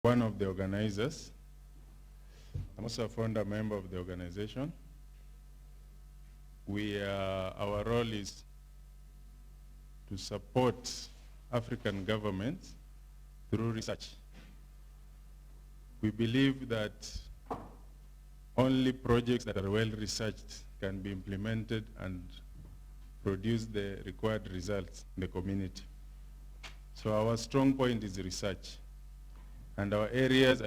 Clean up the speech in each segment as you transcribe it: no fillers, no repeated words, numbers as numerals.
one of the organizers. I'm also a founder member of the organization. Our role is to support African governments through research. We believe that only projects that are well researched can be implemented and produce the required results in the community. So our strong point is research. And our areas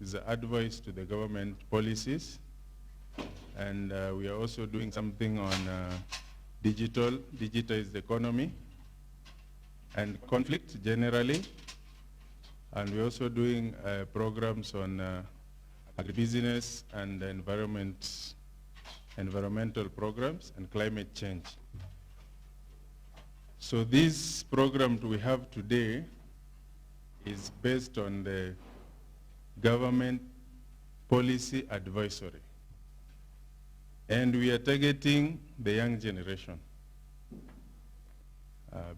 is advice to the government policies. And we are also doing something on digitized economy and conflict generally. And we're also doing programs on agribusiness and environmental programs and climate change. So this program we have today is based on the government policy advisory. And we are targeting the young generation.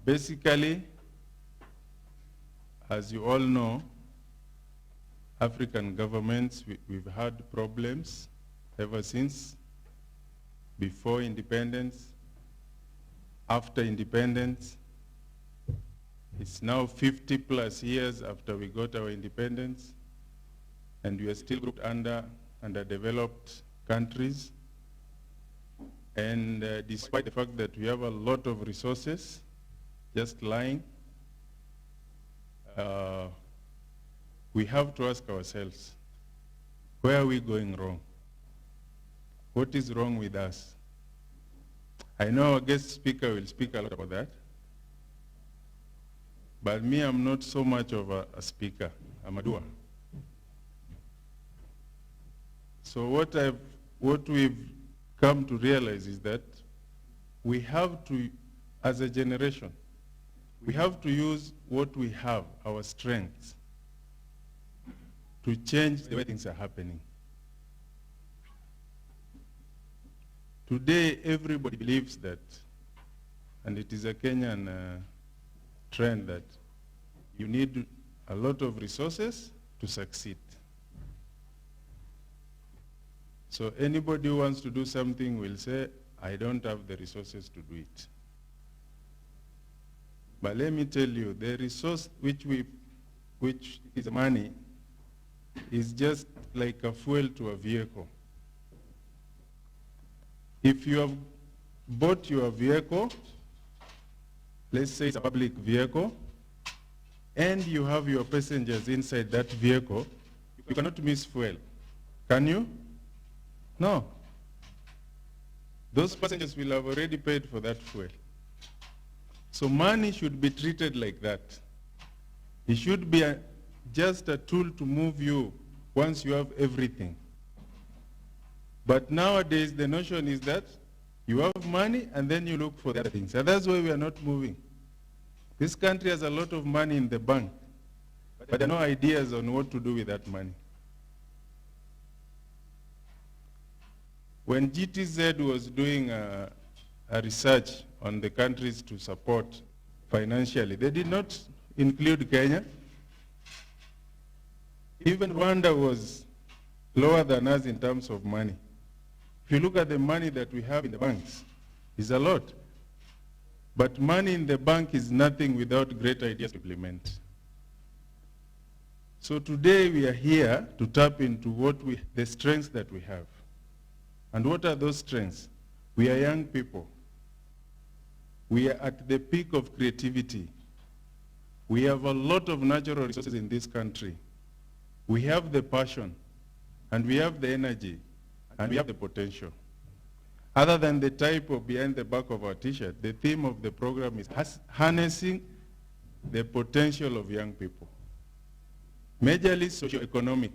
Basically, as you all know, African governments, we've had problems ever since, before independence, after independence. It's now 50 plus years after we got our independence, and we are still grouped under underdeveloped countries. And despite the fact that we have a lot of resources just lying, we have to ask ourselves, where are we going wrong? What is wrong with us? I know our guest speaker will speak a lot about that, but me, I'm not so much of a speaker. I'm a doer. So what we've come to realize is that we have to, as a generation, we have to use what we have, our strengths, to change the way things are happening. Today, everybody believes that, and it is a Kenyan trend, that you need a lot of resources to succeed. So anybody who wants to do something will say, I don't have the resources to do it. But let me tell you, the resource which is money is just like a fuel to a vehicle. If you have bought your vehicle, let's say it's a public vehicle, and you have your passengers inside that vehicle, you cannot miss fuel. Can you? No. Those passengers will have already paid for that fuel. So money should be treated like that. It should be just a tool to move you once you have everything. But nowadays, the notion is that you have money and then you look for the other things. And that's why we are not moving. This country has a lot of money in the bank, but there are no ideas on what to do with that money. When GTZ was doing a research on the countries to support financially, they did not include Kenya. Even Rwanda was lower than us in terms of money. If you look at the money that we have in the banks, it's a lot. But money in the bank is nothing without great ideas to implement. So today we are here to tap into the strengths that we have. And what are those strengths? We are young people. We are at the peak of creativity. We have a lot of natural resources in this country. We have the passion, and we have the energy, and we have the potential. Other than the type of behind the back of our t-shirt, the theme of the program is harnessing the potential of young people. Majorly socioeconomic.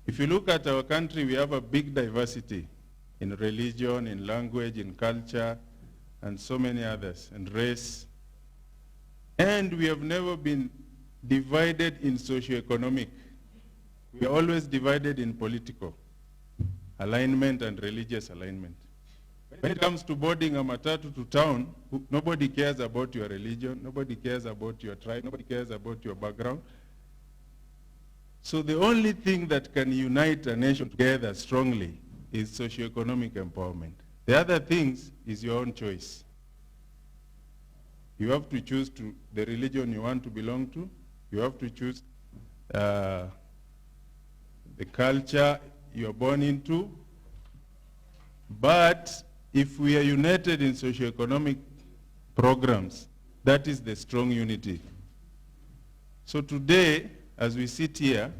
If you look at our country, we have a big diversity in religion, in language, in culture, and so many others, and race. And we have never been divided in socioeconomic. We are always divided in political alignment and religious alignment. When it comes to boarding a matatu to town, nobody cares about your religion, nobody cares about your tribe, nobody cares about your background. So the only thing that can unite a nation together strongly is socioeconomic empowerment. The other things is your own choice. You have to choose the religion you want to belong to. You have to choose the culture you are born into. But if we are united in socioeconomic programs, that is the strong unity. So today, as we sit here,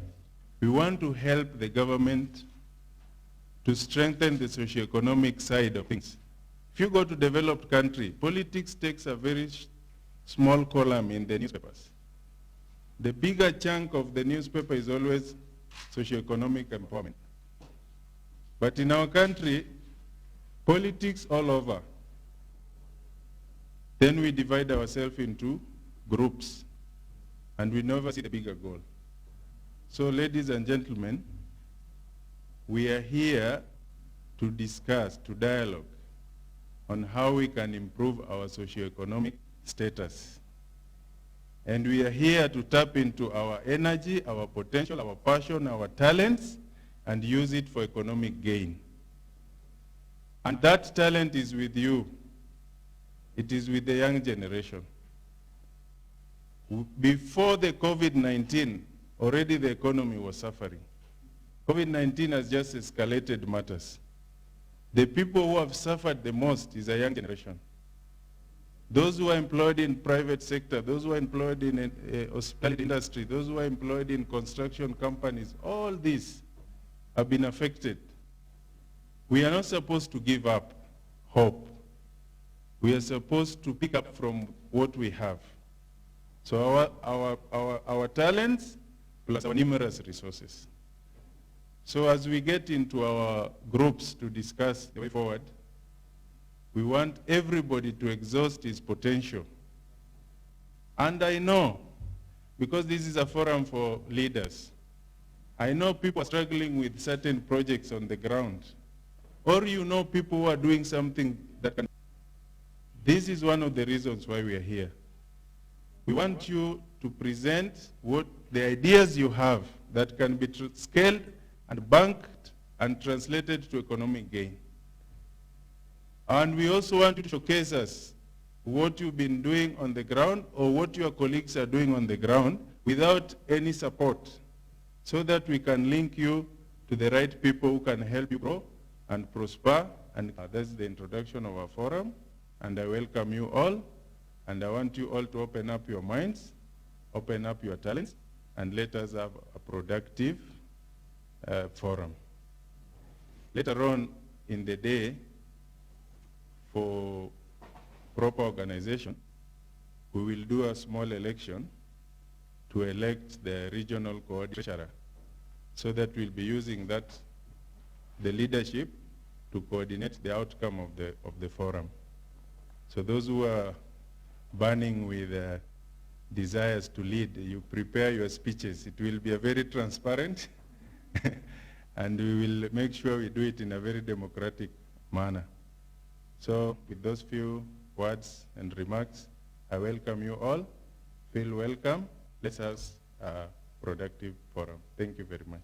we want to help the government to strengthen the socioeconomic side of things. If you go to developed country, politics takes a very small column in the newspapers. The bigger chunk of the newspaper is always socioeconomic empowerment. But in our country, politics all over. Then we divide ourselves into groups, and we never see the bigger goal. So ladies and gentlemen, we are here to discuss, to dialogue on how we can improve our socioeconomic status. And we are here to tap into our energy, our potential, our passion, our talents, and use it for economic gain. And that talent is with you. It is with the young generation. Before the COVID-19, already the economy was suffering. COVID-19 has just escalated matters. The people who have suffered the most is a young generation. Those who are employed in private sector, those who are employed in hospitality industry, those who are employed in construction companies, all these have been affected. We are not supposed to give up hope. We are supposed to pick up from what we have. So our talents plus our numerous resources. So as we get into our groups to discuss the way forward, we want everybody to exhaust his potential. And I know, because this is a forum for leaders, I know people are struggling with certain projects on the ground. Or you know people who are doing something that can... This is one of the reasons why we are here. We want you to present what the ideas you have that can be scaled and banked and translated to economic gain. And we also want you to showcase us what you've been doing on the ground or what your colleagues are doing on the ground without any support, so that we can link you to the right people who can help you grow and prosper. And that's the introduction of our forum. And I welcome you all. And I want you all to open up your minds, open up your talents, and let us have a productive forum. Later on in the day, for proper organization, we will do a small election to elect the regional coordinator, so that we'll be using that, the leadership, to coordinate the outcome of the forum. So those who are burning with desires to lead, you prepare your speeches. It will be a very transparent, and we will make sure we do it in a very democratic manner. So with those few words and remarks, I welcome you all. Feel welcome. Let's have a productive forum. Thank you very much.